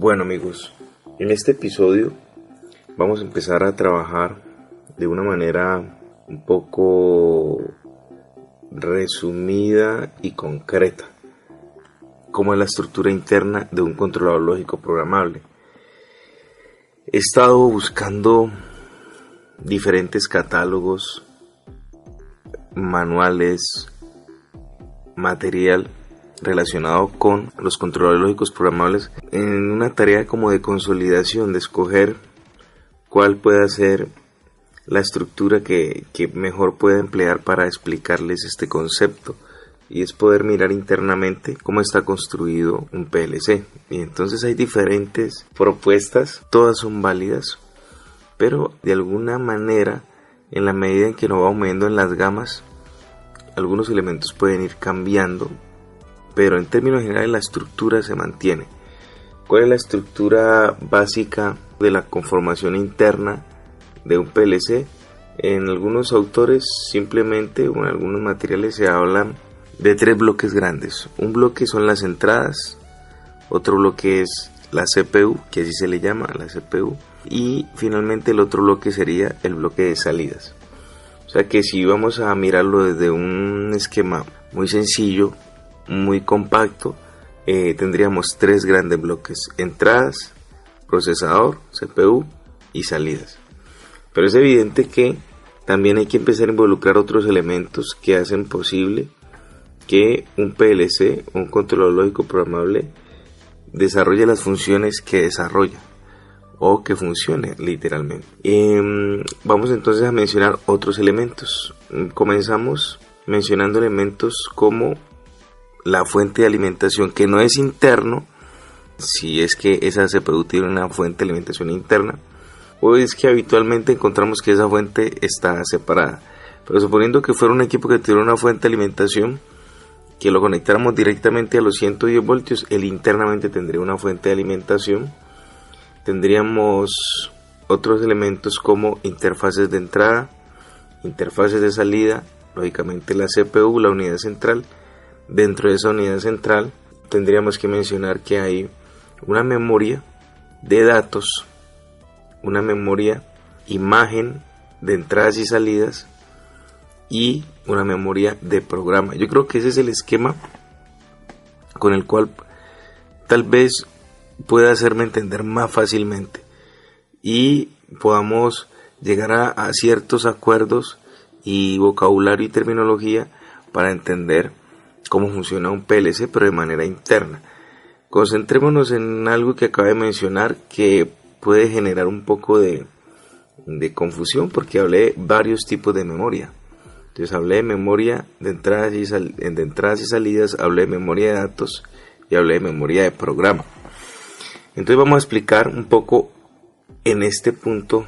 Bueno amigos, en este episodio vamos a empezar a trabajar de una manera un poco resumida y concreta, como es la estructura interna de un controlador lógico programable. He estado buscando diferentes catálogos, manuales, material relacionado con los controladores lógicos programables en una tarea como de consolidación, de escoger cuál puede ser la estructura que mejor pueda emplear para explicarles este concepto, y es poder mirar internamente cómo está construido un PLC. Y entonces hay diferentes propuestas, todas son válidas, pero de alguna manera, en la medida en que nos vamos moviendo en las gamas, algunos elementos pueden ir cambiando, pero en términos generales la estructura se mantiene. ¿Cuál es la estructura básica de la conformación interna de un PLC? En algunos autores simplemente, o en algunos materiales, se hablan de 3 bloques grandes. Un bloque son las entradas, otro bloque es la CPU, que así se le llama, la CPU, y finalmente el otro bloque sería el bloque de salidas. O sea que si vamos a mirarlo desde un esquema muy sencillo, muy compacto, tendríamos 3 grandes bloques: entradas, procesador, CPU y salidas. Pero es evidente que también hay que empezar a involucrar otros elementos que hacen posible que un PLC, un controlador lógico programable, desarrolle las funciones que desarrolla, o que funcione literalmente. Vamos entonces a mencionar otros elementos. Comenzamos mencionando elementos como la fuente de alimentación, que no es interno, si es que esa CPU tiene una fuente de alimentación interna, o es que habitualmente encontramos que esa fuente está separada. Pero suponiendo que fuera un equipo que tuviera una fuente de alimentación, que lo conectáramos directamente a los 110 voltios, él internamente tendría una fuente de alimentación. Tendríamos otros elementos como interfaces de entrada, interfaces de salida, lógicamente la CPU, la unidad central. Dentro de esa unidad central tendríamos que mencionar que hay una memoria de datos, una memoria imagen de entradas y salidas, y una memoria de programa. Yo creo que ese es el esquema con el cual tal vez pueda hacerme entender más fácilmente y podamos llegar a ciertos acuerdos y vocabulario y terminología para entender cómo funciona un PLC, pero de manera interna. Concentrémonos en algo que acabo de mencionar, que puede generar un poco de confusión, porque hablé de varios tipos de memoria. Entonces hablé de memoria de entradas y salidas, hablé de memoria de datos y hablé de memoria de programa. Entonces vamos a explicar un poco en este punto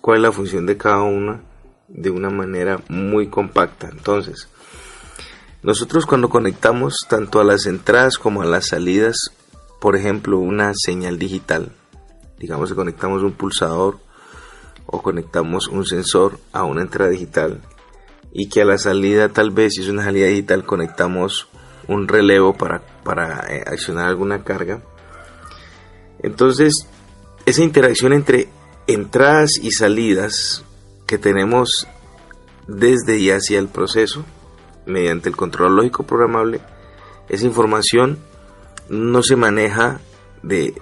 cuál es la función de cada una de una manera muy compacta. Entonces, nosotros cuando conectamos tanto a las entradas como a las salidas, por ejemplo, una señal digital, digamos que conectamos un pulsador o conectamos un sensor a una entrada digital, y que a la salida, tal vez si es una salida digital, conectamos un relevo para accionar alguna carga. Entonces, esa interacción entre entradas y salidas que tenemos desde y hacia el proceso, mediante el controlador lógico programable, esa información no se maneja de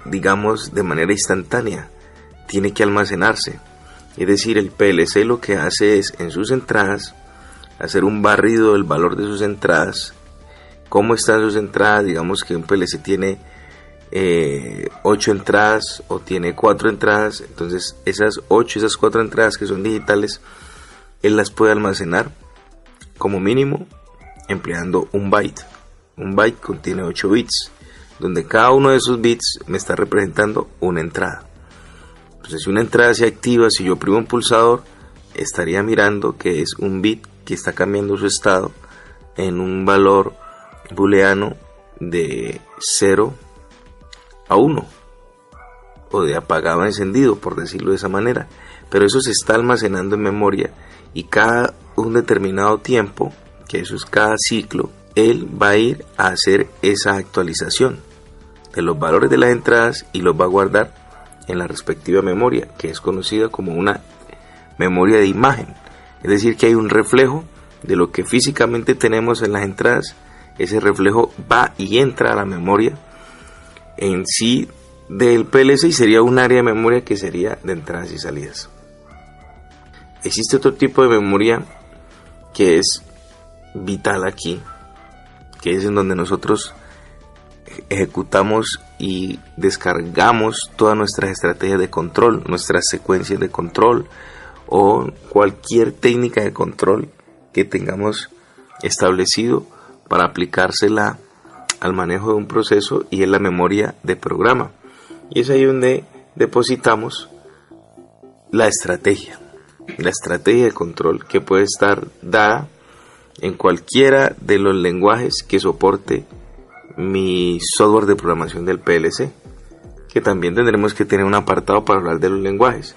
manera instantánea, tiene que almacenarse. Es decir, el PLC lo que hace es, en sus entradas, hacer un barrido del valor de sus entradas. ¿Cómo están sus entradas? Digamos que un PLC tiene 8 entradas o tiene 4 entradas. Entonces esas 8, esas 4 entradas que son digitales, él las puede almacenar como mínimo empleando un byte. Un byte contiene 8 bits, donde cada uno de esos bits me está representando una entrada. Entonces, si una entrada se activa, si yo oprimo un pulsador, estaría mirando que es un bit que está cambiando su estado en un valor booleano de 0 a 1, o de apagado a encendido, por decirlo de esa manera. Pero eso se está almacenando en memoria, y cada un determinado tiempo, que eso es cada ciclo, él va a ir a hacer esa actualización. de los valores de las entradas y los va a guardar en la respectiva memoria, que es conocida como una memoria de imagen. Es decir, que hay un reflejo de lo que físicamente tenemos en las entradas. Ese reflejo va y entra a la memoria en sí del PLC y sería un área de memoria que sería de entradas y salidas. Existe otro tipo de memoria que es vital aquí, que es en donde nosotros ejecutamos y descargamos todas nuestras estrategias de control, nuestras secuencias de control o cualquier técnica de control que tengamos establecido para aplicársela al manejo de un proceso, y es la memoria de programa. Y es ahí donde depositamos la estrategia de control, que puede estar dada en cualquiera de los lenguajes que soporte mi software de programación del PLC, que también tendremos que tener un apartado para hablar de los lenguajes.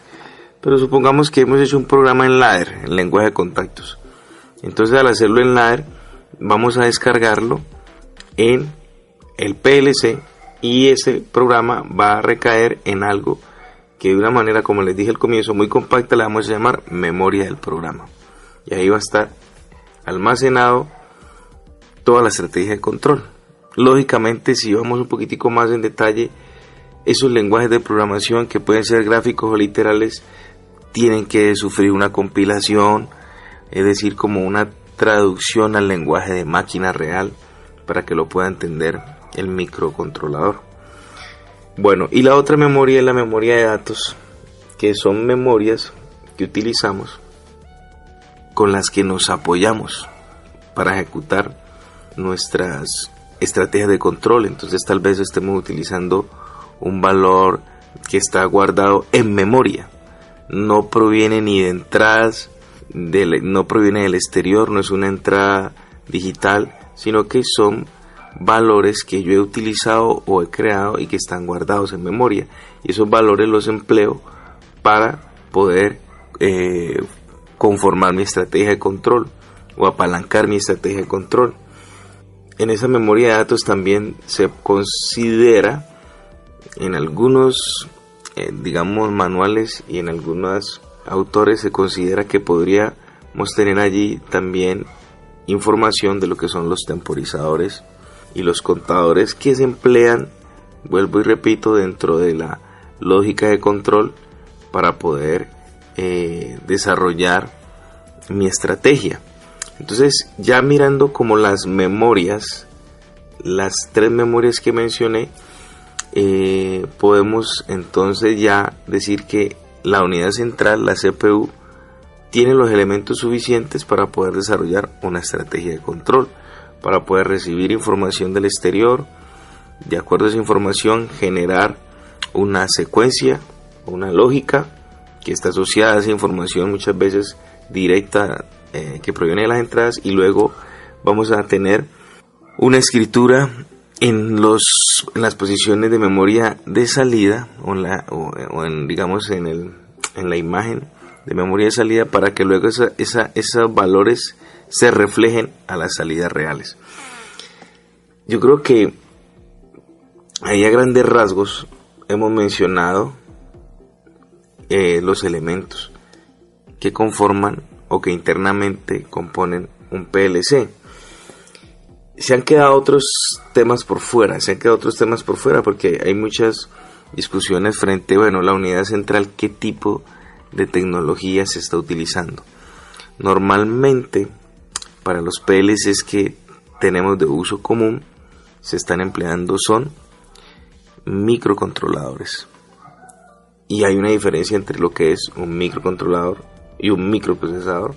Pero supongamos que hemos hecho un programa en ladder, en lenguaje de contactos. Entonces, al hacerlo en ladder, vamos a descargarlo en el PLC, y ese programa va a recaer en algo que, de una manera, como les dije al comienzo, muy compacta, le vamos a llamar memoria del programa. Y ahí va a estar almacenado toda la estrategia de control. Lógicamente, si vamos un poquitico más en detalle, esos lenguajes de programación, que pueden ser gráficos o literales, tienen que sufrir una compilación, es decir, como una traducción al lenguaje de máquina real, para que lo pueda entender el microcontrolador. Bueno, y la otra memoria es la memoria de datos, que son memorias que utilizamos, con las que nos apoyamos para ejecutar nuestras estrategias de control. Entonces, tal vez estemos utilizando un valor que está guardado en memoria, no proviene ni de entradas, no proviene del exterior, no es una entrada digital, sino que son valores que yo he utilizado o he creado y que están guardados en memoria, y esos valores los empleo para poder conformar mi estrategia de control o apalancar mi estrategia de control. En esa memoria de datos también se considera, en algunos digamos manuales y en algunos autores, se considera que podríamos tener allí también información de lo que son los temporizadores y los contadores, que se emplean, vuelvo y repito, dentro de la lógica de control para poder desarrollar mi estrategia. Entonces, ya mirando como las memorias, las tres memorias que mencioné, podemos entonces ya decir que la unidad central, la CPU, tiene los elementos suficientes para poder desarrollar una estrategia de control, para poder recibir información del exterior, de acuerdo a esa información generar una secuencia, una lógica que está asociada a esa información, muchas veces directa, que proviene de las entradas, y luego vamos a tener una escritura en las posiciones de memoria de salida digamos en la imagen de memoria de salida, para que luego esos valores se reflejen a las salidas reales. Yo creo que ahí, a grandes rasgos, hemos mencionado los elementos que conforman o que internamente componen un PLC. Se han quedado otros temas por fuera, porque hay muchas discusiones frente, la unidad central, qué tipo de tecnología se está utilizando. Normalmente, para los PLCs que tenemos de uso común, se están empleando son microcontroladores. Y hay una diferencia entre lo que es un microcontrolador y un microprocesador.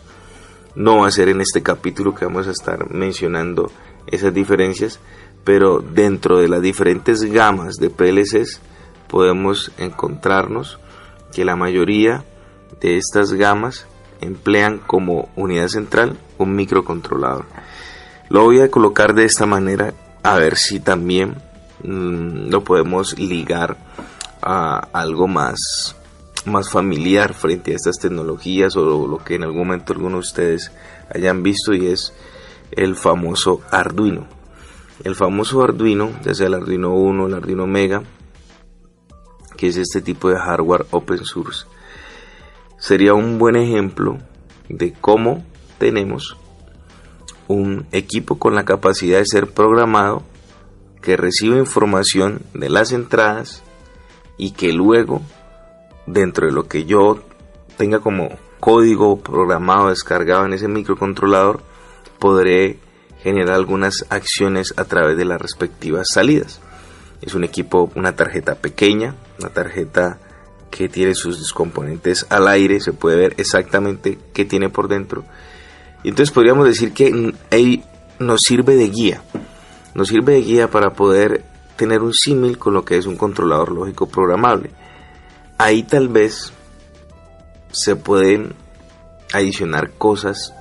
No va a ser en este capítulo que vamos a estar mencionando esas diferencias, pero dentro de las diferentes gamas de PLCs podemos encontrarnos que la mayoría de estas gamas emplean como unidad central un microcontrolador. Lo voy a colocar de esta manera, a ver si también lo podemos ligar a algo más familiar frente a estas tecnologías, o lo que en algún momento algunos de ustedes hayan visto, y es el famoso Arduino. el famoso Arduino, ya sea el Arduino Uno, el Arduino Mega, que es este tipo de hardware open source, sería un buen ejemplo de cómo tenemos un equipo con la capacidad de ser programado, que recibe información de las entradas y que luego, dentro de lo que yo tenga como código programado, descargado en ese microcontrolador, podré generar algunas acciones a través de las respectivas salidas. Es un equipo, una tarjeta pequeña, una tarjeta que tiene sus componentes al aire, se puede ver exactamente qué tiene por dentro. Y entonces podríamos decir que ahí nos sirve de guía. Nos sirve de guía para poder tener un símil con lo que es un controlador lógico programable. Ahí tal vez se pueden adicionar cosas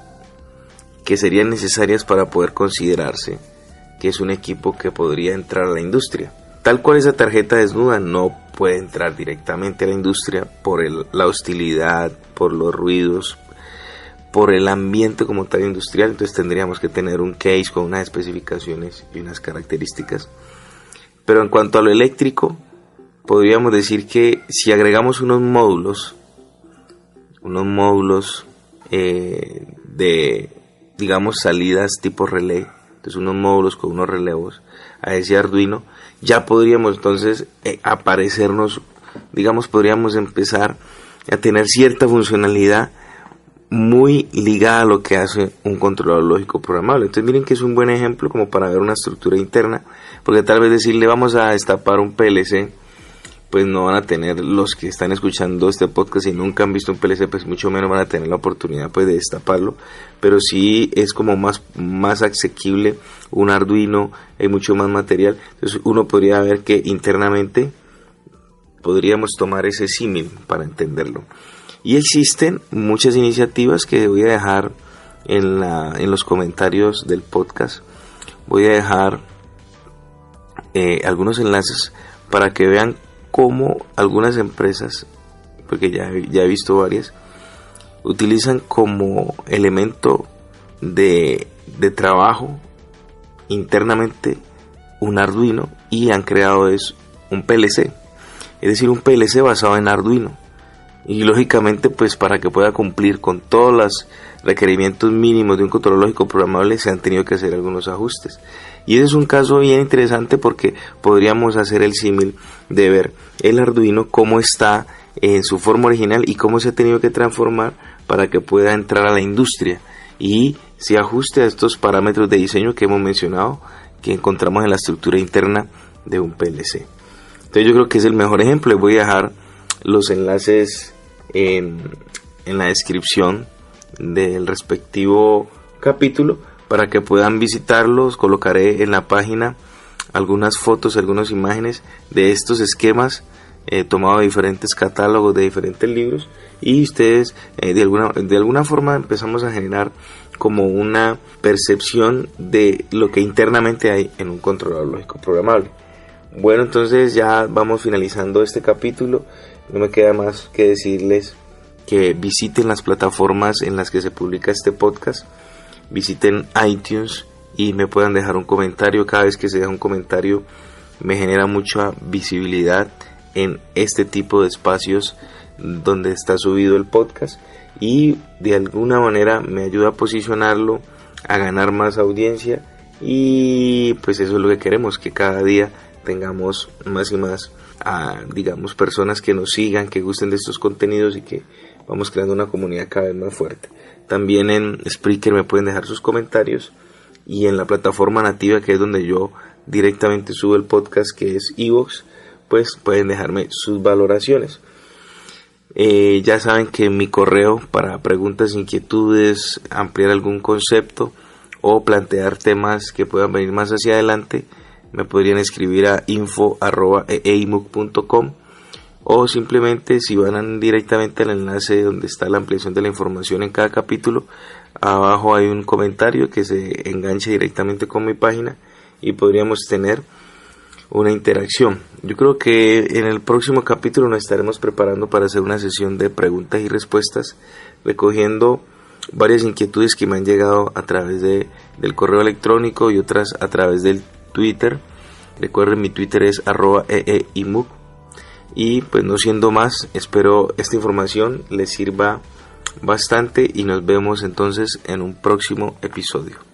que serían necesarias para poder considerarse que es un equipo que podría entrar a la industria. Tal cual esa tarjeta desnuda no puede entrar directamente a la industria por la hostilidad, por los ruidos, por el ambiente como tal industrial. Entonces tendríamos que tener un case con unas especificaciones y unas características. Pero en cuanto a lo eléctrico, podríamos decir que si agregamos unos módulos de, digamos, salidas tipo relé, entonces unos módulos con unos relevos a ese Arduino, ya podríamos entonces aparecernos, digamos, podríamos empezar a tener cierta funcionalidad muy ligada a lo que hace un controlador lógico programable. Entonces miren que es un buen ejemplo como para ver una estructura interna, porque tal vez decirle vamos a destapar un PLC, pues no van a tener, los que están escuchando este podcast y nunca han visto un PLC, pues mucho menos van a tener la oportunidad pues de destaparlo, pero sí es como más asequible un Arduino, hay mucho más material. Entonces uno podría ver que internamente podríamos tomar ese símil para entenderlo. Y existen muchas iniciativas que voy a dejar en los comentarios del podcast. Voy a dejar algunos enlaces para que vean cómo algunas empresas, porque ya he visto varias, utilizan como elemento de trabajo internamente un Arduino y han creado un PLC, es decir, un PLC basado en Arduino. Y lógicamente, pues para que pueda cumplir con todos los requerimientos mínimos de un controlador lógico programable, se han tenido que hacer algunos ajustes. Y ese es un caso bien interesante porque podríamos hacer el símil de ver el Arduino cómo está en su forma original y cómo se ha tenido que transformar para que pueda entrar a la industria y se ajuste a estos parámetros de diseño que hemos mencionado, que encontramos en la estructura interna de un PLC. Entonces yo creo que es el mejor ejemplo. Les voy a dejar los enlaces en la descripción del respectivo capítulo para que puedan visitarlos. Colocaré en la página algunas fotos, algunas imágenes de estos esquemas tomados de diferentes catálogos, de diferentes libros, y ustedes de alguna forma empezamos a generar como una percepción de lo que internamente hay en un controlador lógico programable. Bueno, entonces ya vamos finalizando este capítulo. No me queda más que decirles que visiten las plataformas en las que se publica este podcast, visiten iTunes y me puedan dejar un comentario. Cada vez que se deja un comentario me genera mucha visibilidad en este tipo de espacios donde está subido el podcast y de alguna manera me ayuda a posicionarlo, a ganar más audiencia, y pues eso es lo que queremos, que cada día tengamos más y más digamos personas que nos sigan, que gusten de estos contenidos y que vamos creando una comunidad cada vez más fuerte. También en Spreaker me pueden dejar sus comentarios, y en la plataforma nativa, que es donde yo directamente subo el podcast, que es iVoox, pues pueden dejarme sus valoraciones. Ya saben que mi correo para preguntas, inquietudes, ampliar algún concepto o plantear temas que puedan venir más hacia adelante, me podrían escribir a info@eimug.com, o simplemente si van directamente al enlace donde está la ampliación de la información en cada capítulo, abajo hay un comentario que se engancha directamente con mi página y podríamos tener una interacción. Yo creo que en el próximo capítulo nos estaremos preparando para hacer una sesión de preguntas y respuestas, recogiendo varias inquietudes que me han llegado a través del correo electrónico y otras a través del Twitter. Recuerden, mi Twitter es @eeimuk. Y pues no siendo más, espero esta información les sirva bastante y nos vemos entonces en un próximo episodio.